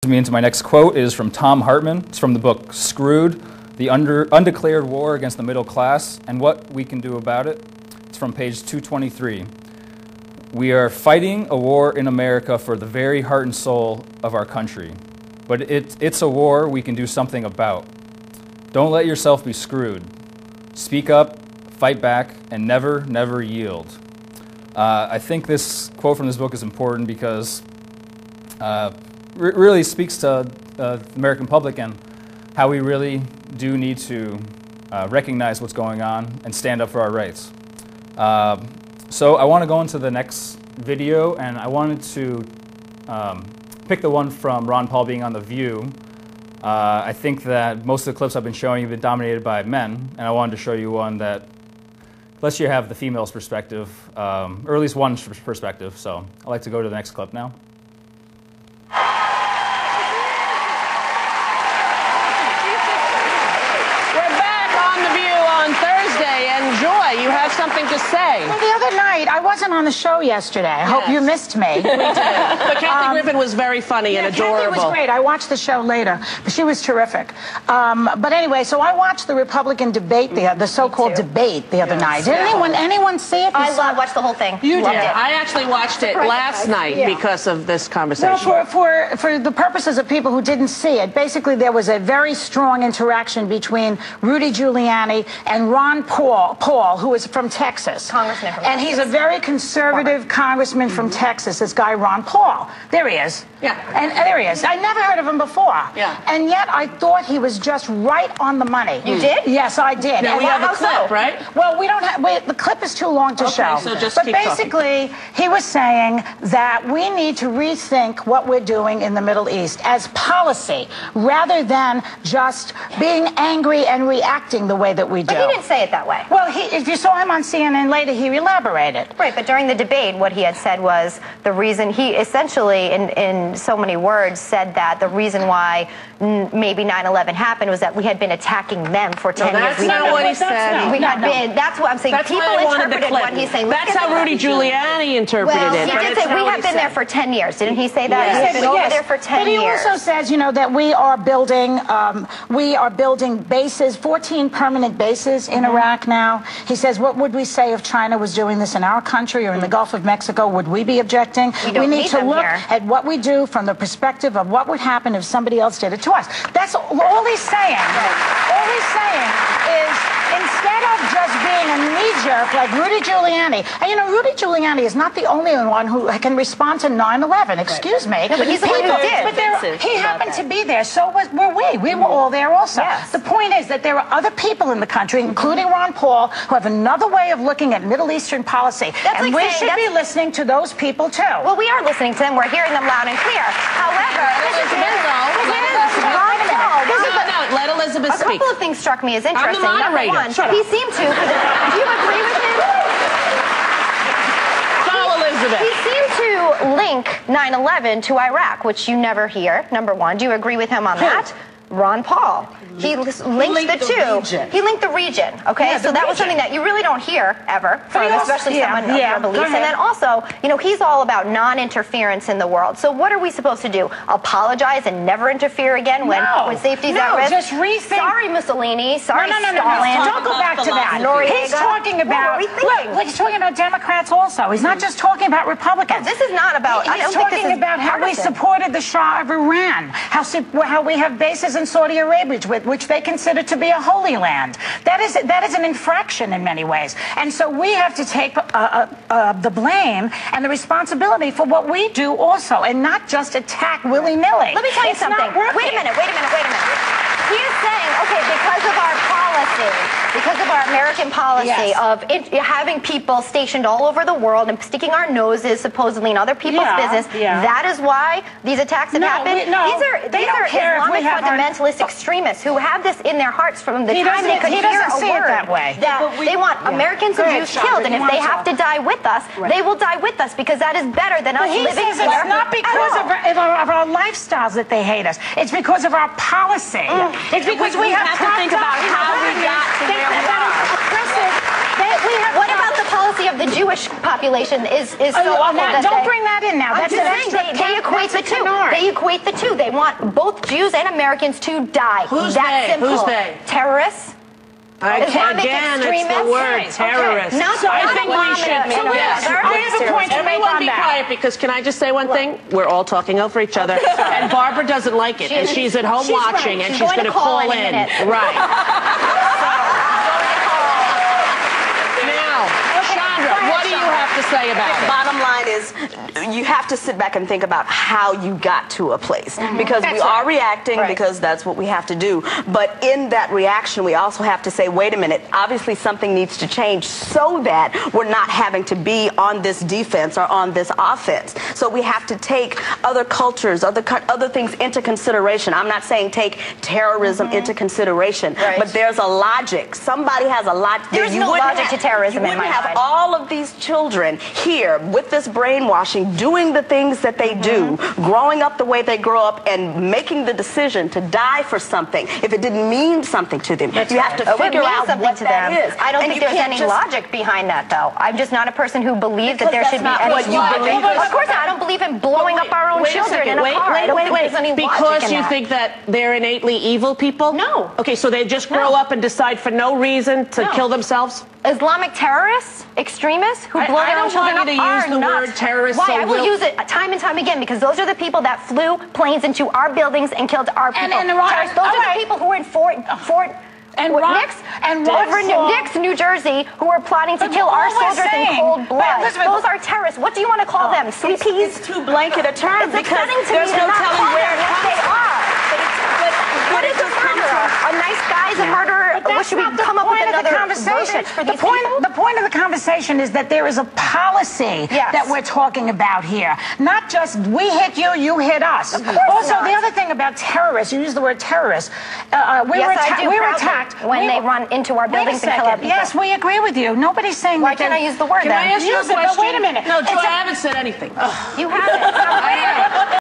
Me into my next quote is from Tom Hartman. It's from the book Screwed, the Undeclared War Against the Middle Class and What We Can Do About It. It's from page 223. We are fighting a war in America for the very heart and soul of our country, but it's a war we can do something about. Don't let yourself be screwed. Speak up, fight back, and never, never yield. I think this quote from this book is important because really speaks to the American public and how we really do need to recognize what's going on and stand up for our rights. So I want to go into the next video, and I wanted to pick the one from Ron Paul being on The View. I think that most of the clips I've been showing have been dominated by men, and I wanted to show you one that lets you have the female's perspective, or at least one perspective. So I'd like to go to the next clip now. You have something to say. Well, the other night, I wasn't on the show yesterday. I hope you missed me. We did. But Kathy Griffin was very funny and adorable. Kathy was great. I watched the show later, but she was terrific. But anyway, so I watched the Republican debate, the so-called debate the other night. Did anyone see it? I watched the whole thing. You did? I actually watched it last night because of this conversation. Well, for the purposes of people who didn't see it, basically there was a very strong interaction between Rudy Giuliani and Ron Paul, who is from Texas. Congressman from and Texas. He's a very conservative congressman from Texas, this guy Ron Paul. There he is. Yeah. And there he is. I never heard of him before. Yeah. And yet I thought he was just right on the money. You did? Yes, I did. Now we have a clip, right? Well, we don't have, the clip is too long to show. So just but keep basically, he was saying that we need to rethink what we're doing in the Middle East as policy, rather than just being angry and reacting the way that we do. But he didn't say it that way. Well, if you saw him on CNN later, he elaborated. Right, but during the debate, what he had said was the reason he essentially, in so many words, said that the reason why maybe 9/11 happened was that we had been attacking them for 10 years. That's not what he said. That's what I'm saying. That's people interpreted what he's saying. That's how Rudy Giuliani interpreted it. He did say we have been there for 10 years. Didn't he say that? He said over there for 10 years. But he also says, that we are building bases, 14 permanent bases in Iraq now. He says, what would we say if China was doing this in our country or in the Gulf of Mexico? Would we be objecting? We need to look at what we do from the perspective of what would happen if somebody else did it to us. That's all he's saying. All he's saying is, instead of just being a knee-jerk like Rudy Giuliani, and Rudy Giuliani is not the only one who can respond to 9/11. Excuse me. No, but he's the one who did. But he happened to be there. So were we. We were all there also. Yes. The point is that there are other people in the country, including Ron Paul, who have another way of looking at Middle Eastern policy. That's and like we should be listening to those people too. Well, we are listening to them. We're hearing them loud and clear. However, Let Elizabeth speak. A couple of things struck me as interesting. I'm the moderator. Number one, he seemed to. Do you agree with him? Call Elizabeth. He seemed to link 9/11 to Iraq, which you never hear. Number one, do you agree with him on that? Ron Paul. He linked the two. He linked the region. Okay, so that was something that you really don't hear ever, from especially someone of your beliefs. And then also, he's all about non-interference in the world. So what are we supposed to do? Apologize and never interfere again when safety's at risk? Just rethink. Sorry, Mussolini. Sorry, Stalin. Don't go back to that. He's talking about. Look, he's talking about Democrats also. He's not just talking about Republicans. This is not about. He's talking about how we supported the Shah of Iran, how we have bases in Saudi Arabia, which they consider to be a holy land. That is an infraction in many ways. And so we have to take the blame and the responsibility for what we do also, and not just attack willy-nilly. Let me tell you something. Wait a minute. He is saying, okay, because of our policy, because of our American policy of having people stationed all over the world and sticking our noses supposedly in other people's business, that is why these attacks have happened. These are Islamic fundamentalist extremists who have this in their hearts from the time they could hear a word. That way. They want Americans and Jews killed, and if they have to die with us, they will die with us, because that is better than us living here. It's not because of our lifestyles that they hate us. It's because of our policy. It's because we have to think about how we got to where we are. What about the policy policy of the Jewish population is so awful. Don't bring that in now. That's an extra. They equate the two. They equate the two. They want both Jews and Americans to die. Who's That's they? simple. Who's they? Terrorists. Islamic Again, extremists. it's the word terrorist. Not So I think we should. I have a point to make Everyone on be that. quiet, because can I just say one thing? We're all talking over each other, and Barbara doesn't like it, and she's at home watching, and she's going to call in. Right. Now, Chandra, what do you have to say about it? Bottom line is, you have to sit back and think about how you got to a place. Because we are reacting, because that's what we have to do. But in that reaction, we also have to say, wait a minute, obviously something needs to change so that we're not having to be on this defense or on this offense. So we have to take other cultures, other things into consideration. I'm not saying take terrorism into consideration, but there's a logic. Somebody has a logic. There's no logic to terrorism in my mind. You wouldn't have all of these children here with this brainwashing, doing the things that they do, growing up the way they grow up, and making the decision to die for something if it didn't mean something to them. You have to figure out what that is. I don't think there's any logic behind that, though. I'm just not a person who believes that there should be any logic. Of course not. I don't believe in blowing up our own children in a car. I don't think there's any logic in that. Because you think that they're innately evil people? No. Okay, so they just grow up and decide for no reason to kill themselves? Islamic terrorists, extremists who blow their own children up I don't want you to use the word terrorist. Why? I will use it time and time again, because those are the people that flew planes into our buildings and killed our people. And those are the people who were in Fort Nix, New Jersey, who were plotting to kill our soldiers in cold blood. Those are terrorists. What do you want to call them? Sweet peas? It's too blanket a term, It's because upsetting to there's me no to not telling call where them it what comes they from. are. What is a murderer? A nice guy is a murderer. What should we come up with another conversation for these people? The point of the conversation is that there is a policy that we're talking about here. Not just we hit you, you hit us. Also, the other thing about terrorists, you use the word terrorist. We were attacked when they run into our buildings and kill our people. Yes, we agree with you. Nobody's saying Why can't I use the word then? Can I ask you a question? Wait a minute. No, Joy, I haven't said anything. You haven't.